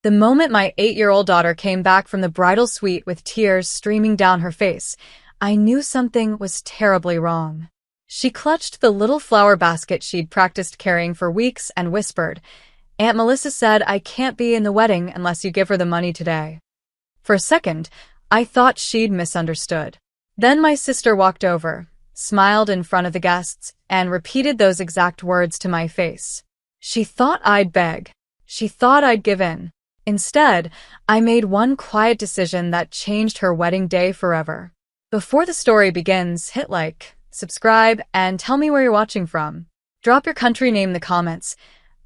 The moment my 8-year-old daughter came back from the bridal suite with tears streaming down her face, I knew something was terribly wrong. She clutched the little flower basket she'd practiced carrying for weeks and whispered, "Aunt Melissa said I can't be in the wedding unless you give her the money today." For a second, I thought she'd misunderstood. Then my sister walked over, smiled in front of the guests, and repeated those exact words to my face. She thought I'd beg. She thought I'd give in. Instead, I made one quiet decision that changed her wedding day forever. Before the story begins, hit like, subscribe, and tell me where you're watching from. Drop your country name in the comments.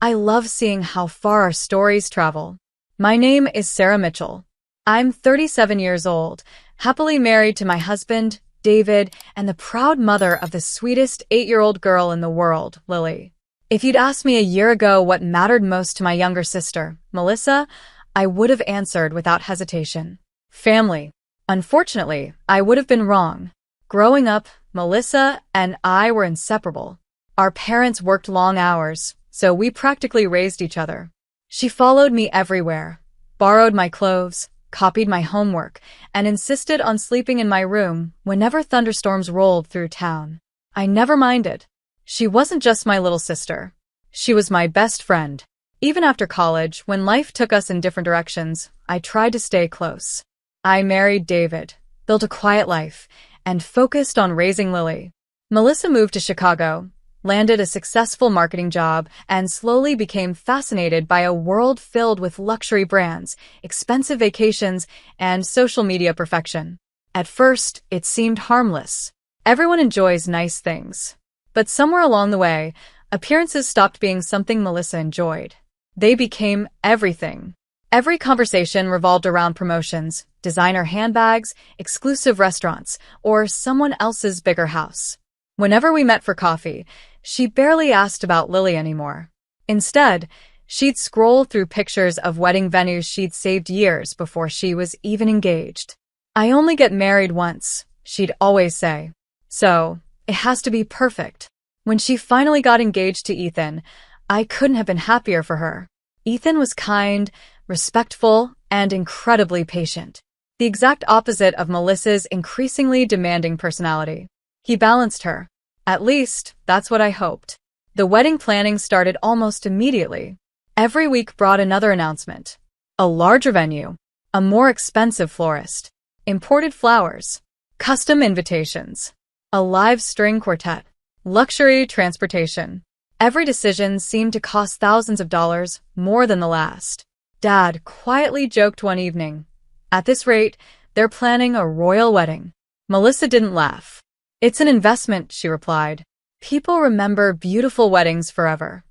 I love seeing how far our stories travel. My name is Sarah Mitchell. I'm 37 years old, happily married to my husband, David, and the proud mother of the sweetest 8-year-old girl in the world, Lily. If you'd asked me a year ago what mattered most to my younger sister, Melissa, I would have answered without hesitation. Family. Unfortunately, I would have been wrong. Growing up, Melissa and I were inseparable. Our parents worked long hours, so we practically raised each other. She followed me everywhere, borrowed my clothes, copied my homework, and insisted on sleeping in my room whenever thunderstorms rolled through town. I never minded. She wasn't just my little sister. She was my best friend. Even after college, when life took us in different directions, I tried to stay close. I married David, built a quiet life, and focused on raising Lily. Melissa moved to Chicago, landed a successful marketing job, and slowly became fascinated by a world filled with luxury brands, expensive vacations, and social media perfection. At first, it seemed harmless. Everyone enjoys nice things. But somewhere along the way, appearances stopped being something Melissa enjoyed. They became everything. Every conversation revolved around promotions, designer handbags, exclusive restaurants, or someone else's bigger house. Whenever we met for coffee, she barely asked about Lily anymore. Instead, she'd scroll through pictures of wedding venues she'd saved years before she was even engaged. "I only get married once," she'd always say. "So, it has to be perfect." When she finally got engaged to Ethan, I couldn't have been happier for her. Ethan was kind, respectful, and incredibly patient. The exact opposite of Melissa's increasingly demanding personality. He balanced her. At least, that's what I hoped. The wedding planning started almost immediately. Every week brought another announcement. A larger venue, a more expensive florist, imported flowers, custom invitations, a live string quartet, luxury transportation. Every decision seemed to cost thousands of dollars, more than the last. Dad quietly joked one evening, "At this rate, they're planning a royal wedding." Melissa didn't laugh. "It's an investment," she replied. "People remember beautiful weddings forever."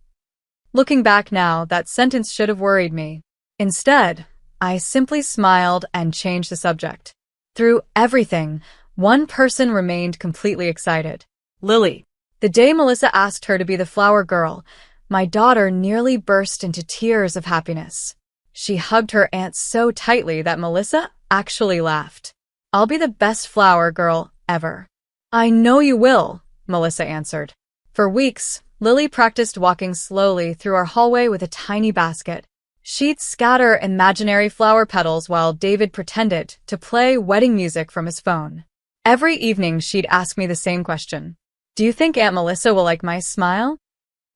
Looking back now, that sentence should have worried me. Instead, I simply smiled and changed the subject. Through everything, one person remained completely excited. Lily. The day Melissa asked her to be the flower girl, my daughter nearly burst into tears of happiness. She hugged her aunt so tightly that Melissa actually laughed. "I'll be the best flower girl ever." "I know you will," Melissa answered. For weeks, Lily practiced walking slowly through our hallway with a tiny basket. She'd scatter imaginary flower petals while David pretended to play wedding music from his phone. Every evening she'd ask me the same question. "Do you think Aunt Melissa will like my smile?"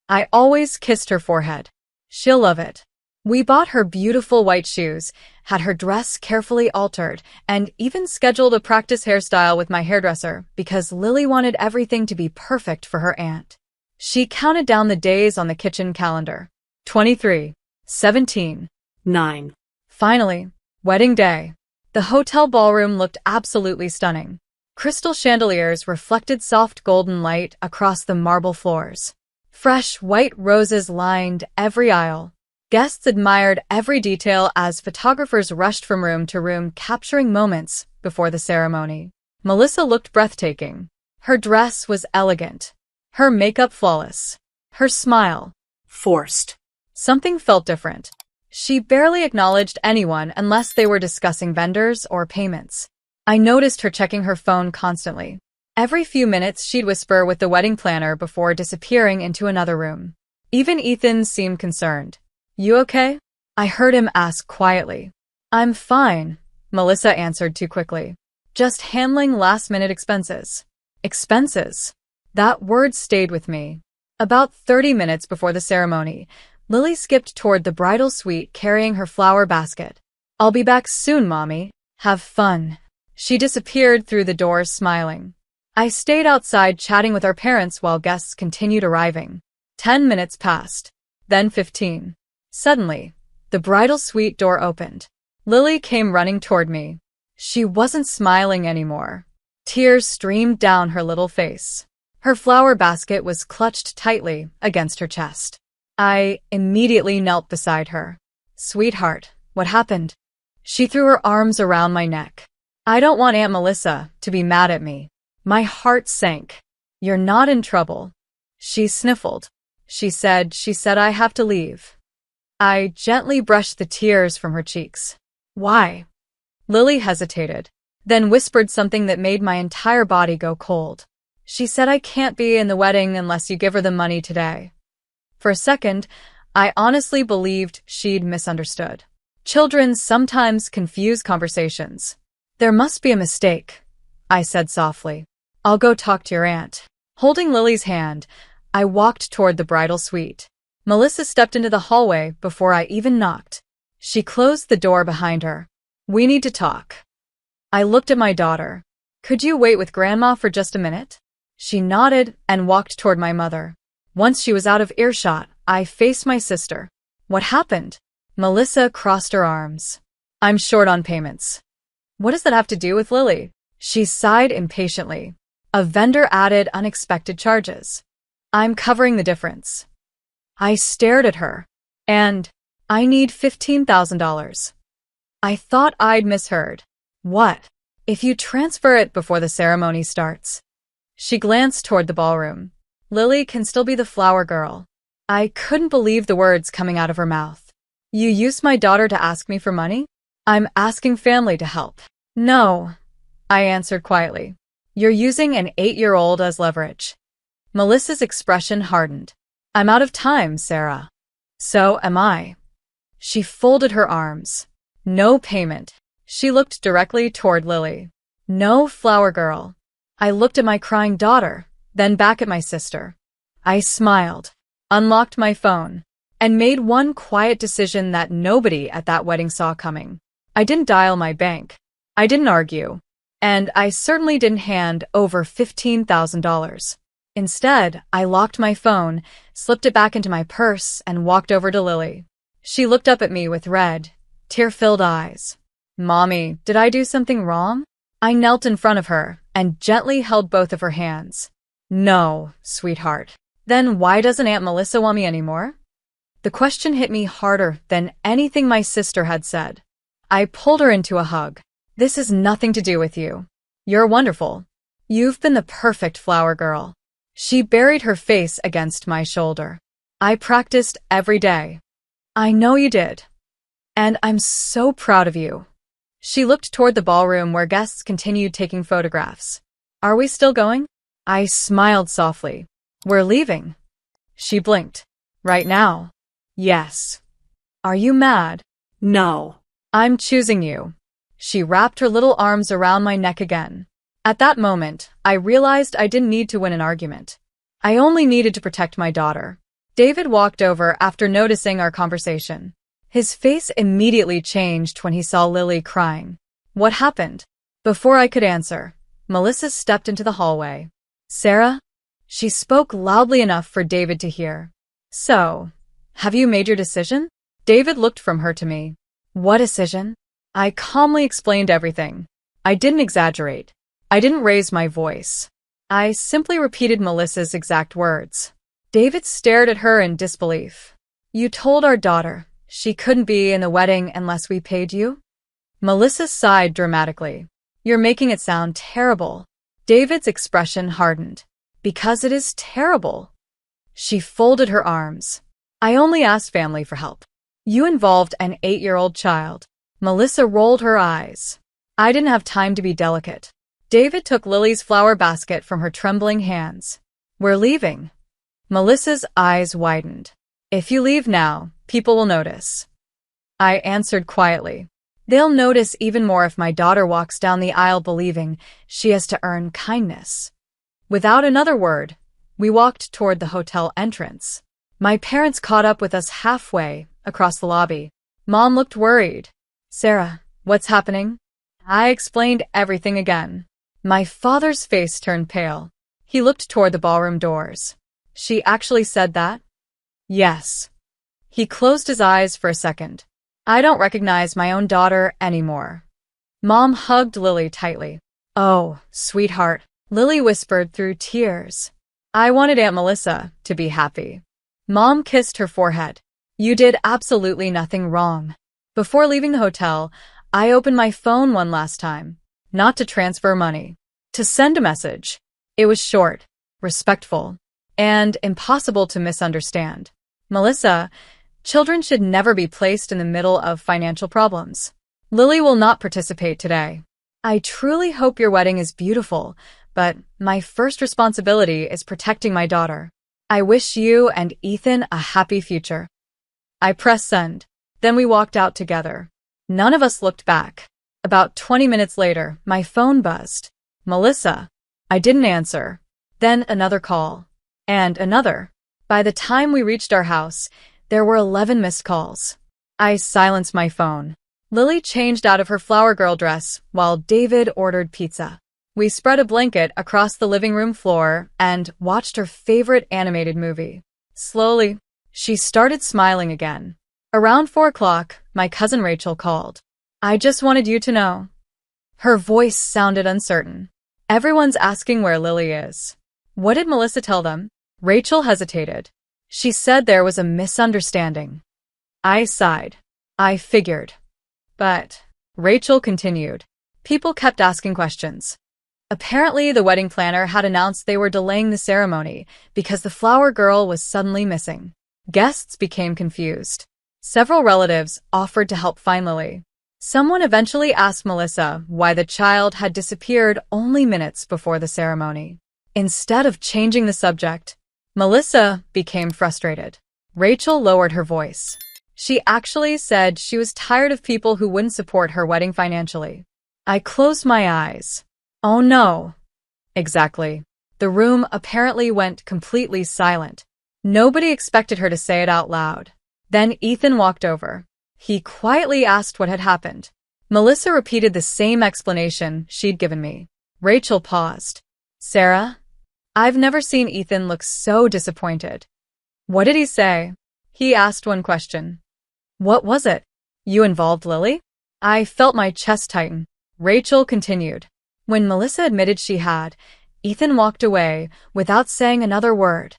I always kissed her forehead. "She'll love it." We bought her beautiful white shoes, had her dress carefully altered, and even scheduled a practice hairstyle with my hairdresser because Lily wanted everything to be perfect for her aunt. She counted down the days on the kitchen calendar. 23, 17, 9. Finally, wedding day. The hotel ballroom looked absolutely stunning. Crystal chandeliers reflected soft golden light across the marble floors. Fresh white roses lined every aisle. Guests admired every detail as photographers rushed from room to room capturing moments before the ceremony. Melissa looked breathtaking. Her dress was elegant. Her makeup flawless. Her smile forced. Something felt different. She barely acknowledged anyone unless they were discussing vendors or payments. I noticed her checking her phone constantly. Every few minutes she'd whisper with the wedding planner before disappearing into another room. Even Ethan seemed concerned. "You okay?" I heard him ask quietly. I'm fine, Melissa answered too quickly. Just handling last-minute expenses. Expenses. That word stayed with me. About 30 minutes before the ceremony, Lily skipped toward the bridal suite carrying her flower basket. I'll be back soon, Mommy. Have fun. She disappeared through the door smiling. I stayed outside chatting with our parents while guests continued arriving. 10 minutes passed. Then 15. Suddenly, the bridal suite door opened. Lily came running toward me. She wasn't smiling anymore. Tears streamed down her little face. Her flower basket was clutched tightly against her chest. I immediately knelt beside her. Sweetheart, what happened? She threw her arms around my neck. I don't want Aunt Melissa to be mad at me. My heart sank. You're not in trouble. She sniffled. She said I have to leave. I gently brushed the tears from her cheeks. Why? Lily hesitated, then whispered something that made my entire body go cold. She said I can't be in the wedding unless you give her the money today. For a second, I honestly believed she'd misunderstood. Children sometimes confuse conversations. There must be a mistake, I said softly. I'll go talk to your aunt. Holding Lily's hand, I walked toward the bridal suite. Melissa stepped into the hallway before I even knocked. She closed the door behind her. We need to talk. I looked at my daughter. Could you wait with Grandma for just a minute? She nodded and walked toward my mother. Once she was out of earshot, I faced my sister. What happened? Melissa crossed her arms. I'm short on payments. What does that have to do with Lily? She sighed impatiently. A vendor added unexpected charges. I'm covering the difference. I stared at her. And I need $15,000. I thought I'd misheard. What? If you transfer it before the ceremony starts. She glanced toward the ballroom. Lily can still be the flower girl. I couldn't believe the words coming out of her mouth. You used my daughter to ask me for money? I'm asking family to help. No, I answered quietly. You're using an 8-year-old as leverage. Melissa's expression hardened. I'm out of time, Sarah. So am I. She folded her arms. No payment. She looked directly toward Lily. No, flower girl. I looked at my crying daughter, then back at my sister. I smiled, unlocked my phone, and made one quiet decision that nobody at that wedding saw coming. I didn't dial my bank. I didn't argue. And I certainly didn't hand over $15,000. Instead, I locked my phone, slipped it back into my purse, and walked over to Lily. She looked up at me with red, tear-filled eyes. Mommy, did I do something wrong? I knelt in front of her and gently held both of her hands. No, sweetheart. Then why doesn't Aunt Melissa want me anymore? The question hit me harder than anything my sister had said. I pulled her into a hug. This has nothing to do with you. You're wonderful. You've been the perfect flower girl. She buried her face against my shoulder. I practiced every day. I know you did. And I'm so proud of you. She looked toward the ballroom where guests continued taking photographs. Are we still going? I smiled softly. We're leaving. She blinked. Right now? Yes. Are you mad? No. I'm choosing you. She wrapped her little arms around my neck again. At that moment, I realized I didn't need to win an argument. I only needed to protect my daughter. David walked over after noticing our conversation. His face immediately changed when he saw Lily crying. What happened? Before I could answer, Melissa stepped into the hallway. Sarah? She spoke loudly enough for David to hear. So, have you made your decision? David looked from her to me. What decision? I calmly explained everything. I didn't exaggerate. I didn't raise my voice. I simply repeated Melissa's exact words. David stared at her in disbelief. You told our daughter she couldn't be in the wedding unless we paid you? Melissa sighed dramatically. You're making it sound terrible. David's expression hardened. Because it is terrible. She folded her arms. I only asked family for help. You involved an 8-year-old child. Melissa rolled her eyes. I didn't have time to be delicate. David took Lily's flower basket from her trembling hands. We're leaving. Melissa's eyes widened. If you leave now, people will notice. I answered quietly. They'll notice even more if my daughter walks down the aisle believing she has to earn kindness. Without another word, we walked toward the hotel entrance. My parents caught up with us halfway across the lobby. Mom looked worried. Sarah, what's happening? I explained everything again. My father's face turned pale. He looked toward the ballroom doors. She actually said that? Yes. He closed his eyes for a second. I don't recognize my own daughter anymore. Mom hugged Lily tightly. Oh, sweetheart, Lily whispered through tears. I wanted Aunt Melissa to be happy. Mom kissed her forehead. You did absolutely nothing wrong. Before leaving the hotel, I opened my phone one last time. Not to transfer money. To send a message. It was short, respectful, and impossible to misunderstand. Melissa, children should never be placed in the middle of financial problems. Lily will not participate today. I truly hope your wedding is beautiful, but my first responsibility is protecting my daughter. I wish you and Ethan a happy future. I pressed send. Then we walked out together. None of us looked back. About 20 minutes later, my phone buzzed. Melissa. I didn't answer. Then another call. And another. By the time we reached our house, there were 11 missed calls. I silenced my phone. Lily changed out of her flower girl dress while David ordered pizza. We spread a blanket across the living room floor and watched her favorite animated movie. Slowly, she started smiling again. Around 4 o'clock, my cousin Rachel called. I just wanted you to know. Her voice sounded uncertain. Everyone's asking where Lily is. What did Melissa tell them? Rachel hesitated. She said there was a misunderstanding. I sighed. I figured. But Rachel continued. People kept asking questions. Apparently, the wedding planner had announced they were delaying the ceremony because the flower girl was suddenly missing. Guests became confused. Several relatives offered to help find Lily. Someone eventually asked Melissa why the child had disappeared only minutes before the ceremony. Instead of changing the subject, Melissa became frustrated. Rachel lowered her voice. She actually said she was tired of people who wouldn't support her wedding financially. I closed my eyes. Oh no. Exactly. The room apparently went completely silent. Nobody expected her to say it out loud. Then Ethan walked over. He quietly asked what had happened. Melissa repeated the same explanation she'd given me. Rachel paused. Sarah? I've never seen Ethan look so disappointed. What did he say? He asked one question. What was it? You involved Lily? I felt my chest tighten. Rachel continued. When Melissa admitted she had, Ethan walked away without saying another word.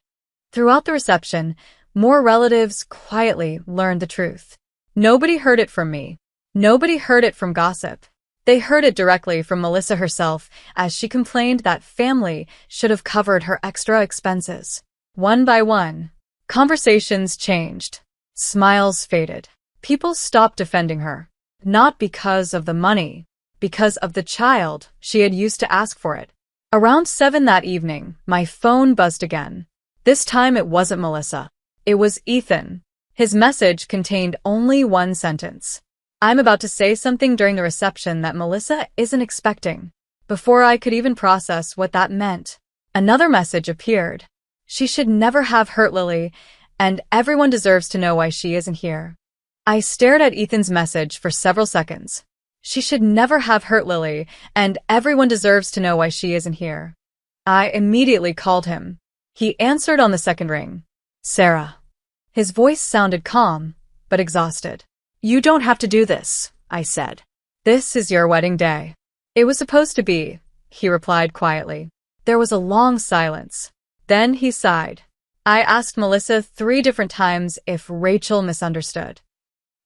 Throughout the reception, more relatives quietly learned the truth. Nobody heard it from me. Nobody heard it from gossip. They heard it directly from Melissa herself as she complained that family should have covered her extra expenses. One by one, conversations changed. Smiles faded. People stopped defending her. Not because of the money, because of the child she had used to ask for it. Around 7 that evening, my phone buzzed again. This time it wasn't Melissa. It was Ethan. His message contained only one sentence. I'm about to say something during the reception that Melissa isn't expecting. Before I could even process what that meant, another message appeared. She should never have hurt Lily, and everyone deserves to know why she isn't here. I stared at Ethan's message for several seconds. She should never have hurt Lily, and everyone deserves to know why she isn't here. I immediately called him. He answered on the second ring. Sarah. His voice sounded calm, but exhausted. You don't have to do this, I said. This is your wedding day. It was supposed to be, he replied quietly. There was a long silence. Then he sighed. I asked Melissa 3 different times if Rachel misunderstood.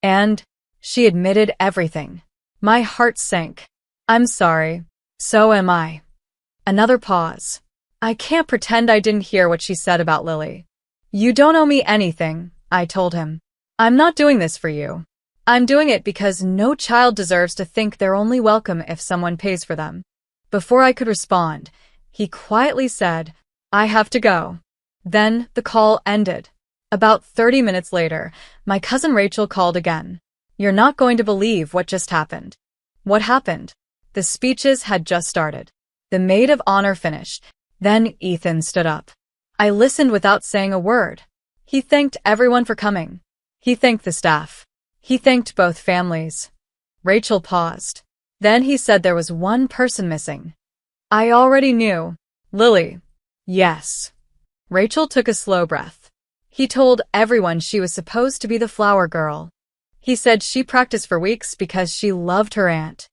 And she admitted everything. My heart sank. I'm sorry. So am I. Another pause. I can't pretend I didn't hear what she said about Lily. You don't owe me anything, I told him. I'm not doing this for you. I'm doing it because no child deserves to think they're only welcome if someone pays for them. Before I could respond, he quietly said, I have to go. Then the call ended. About 30 minutes later, my cousin Rachel called again. You're not going to believe what just happened. What happened? The speeches had just started. The maid of honor finished. Then Ethan stood up. I listened without saying a word. He thanked everyone for coming. He thanked the staff. He thanked both families. Rachel paused. Then he said there was one person missing. I already knew. Lily. Yes. Rachel took a slow breath. He told everyone she was supposed to be the flower girl. He said she practiced for weeks because she loved her aunt.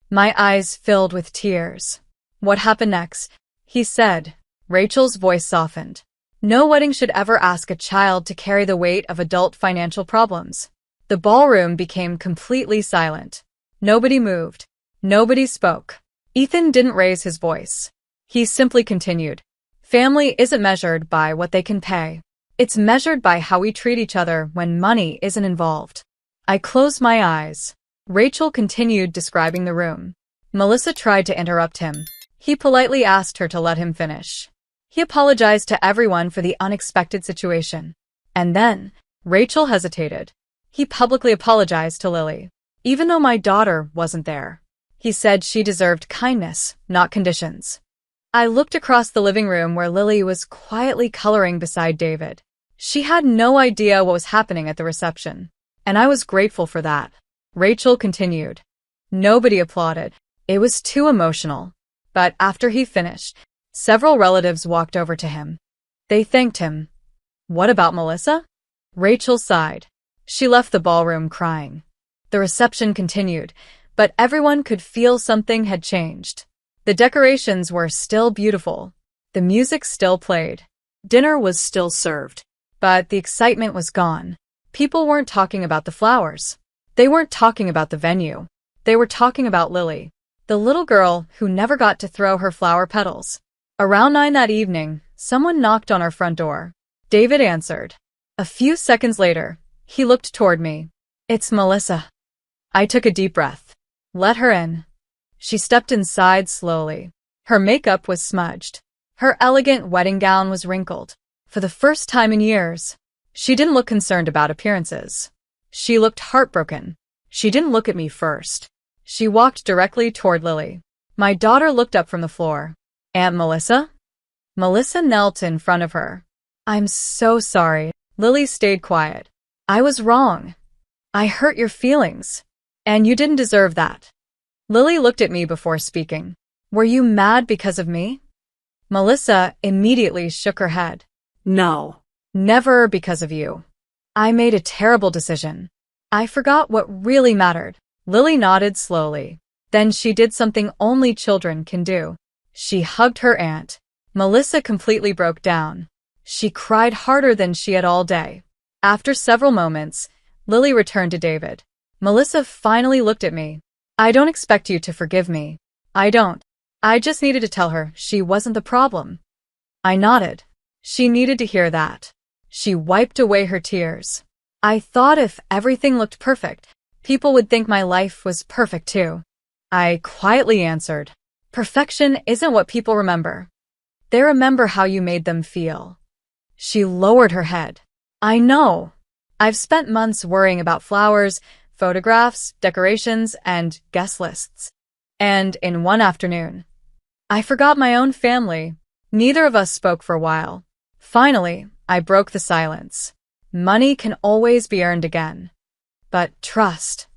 My eyes filled with tears. What happened next? He said. Rachel's voice softened. No wedding should ever ask a child to carry the weight of adult financial problems. The ballroom became completely silent. Nobody moved. Nobody spoke. Ethan didn't raise his voice. He simply continued. Family isn't measured by what they can pay. It's measured by how we treat each other when money isn't involved. I closed my eyes. Rachel continued describing the room. Melissa tried to interrupt him. He politely asked her to let him finish. He apologized to everyone for the unexpected situation. And then, Rachel hesitated. He publicly apologized to Lily. Even though my daughter wasn't there. He said she deserved kindness, not conditions. I looked across the living room where Lily was quietly coloring beside David. She had no idea what was happening at the reception. And I was grateful for that. Rachel continued. Nobody applauded. It was too emotional. But after he finished, several relatives walked over to him. They thanked him. What about Melissa? Rachel sighed. She left the ballroom crying. The reception continued, but everyone could feel something had changed. The decorations were still beautiful. The music still played. Dinner was still served. But the excitement was gone. People weren't talking about the flowers. They weren't talking about the venue. They were talking about Lily, the little girl who never got to throw her flower petals. Around 9 that evening, someone knocked on our front door. David answered. A few seconds later, he looked toward me. It's Melissa. I took a deep breath. Let her in. She stepped inside slowly. Her makeup was smudged. Her elegant wedding gown was wrinkled. For the first time in years, she didn't look concerned about appearances. She looked heartbroken. She didn't look at me first. She walked directly toward Lily. My daughter looked up from the floor. Aunt Melissa? Melissa knelt in front of her. I'm so sorry. Lily stayed quiet. I was wrong. I hurt your feelings. And you didn't deserve that. Lily looked at me before speaking. Were you mad because of me? Melissa immediately shook her head. No. Never because of you. I made a terrible decision. I forgot what really mattered. Lily nodded slowly. Then she did something only children can do. She hugged her aunt. Melissa completely broke down. She cried harder than she had all day. After several moments, Lily returned to David. Melissa finally looked at me. I don't expect you to forgive me. I don't. I just needed to tell her she wasn't the problem. I nodded. She needed to hear that. She wiped away her tears. I thought if everything looked perfect, people would think my life was perfect too. I quietly answered. Perfection isn't what people remember. They remember how you made them feel. She lowered her head. I know. I've spent months worrying about flowers, photographs, decorations, and guest lists. And in one afternoon, I forgot my own family. Neither of us spoke for a while. Finally, I broke the silence. Money can always be earned again. But trust.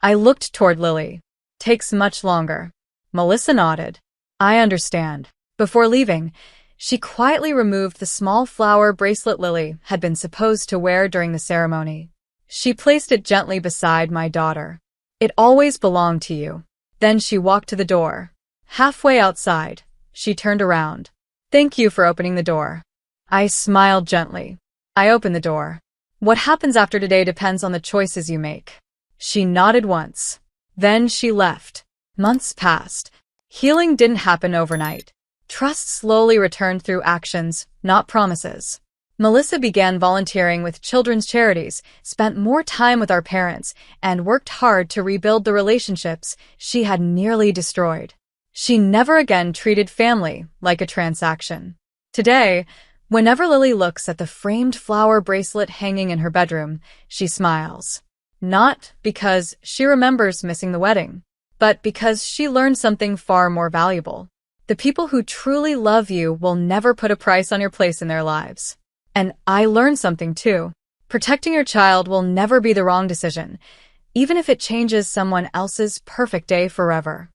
I looked toward Lily. Takes much longer. Melissa nodded. I understand. Before leaving, she quietly removed the small flower bracelet Lily had been supposed to wear during the ceremony. She placed it gently beside my daughter. It always belonged to you. Then she walked to the door. Halfway outside, she turned around. Thank you for opening the door. I smiled gently. I opened the door. What happens after today depends on the choices you make. She nodded once. Then she left. Months passed. Healing didn't happen overnight. Trust slowly returned through actions, not promises. Melissa began volunteering with children's charities, spent more time with our parents, and worked hard to rebuild the relationships she had nearly destroyed. She never again treated family like a transaction. Today, whenever Lily looks at the framed flower bracelet hanging in her bedroom, she smiles. Not because she remembers missing the wedding, but because she learned something far more valuable. The people who truly love you will never put a price on your place in their lives. And I learned something too. Protecting your child will never be the wrong decision, even if it changes someone else's perfect day forever.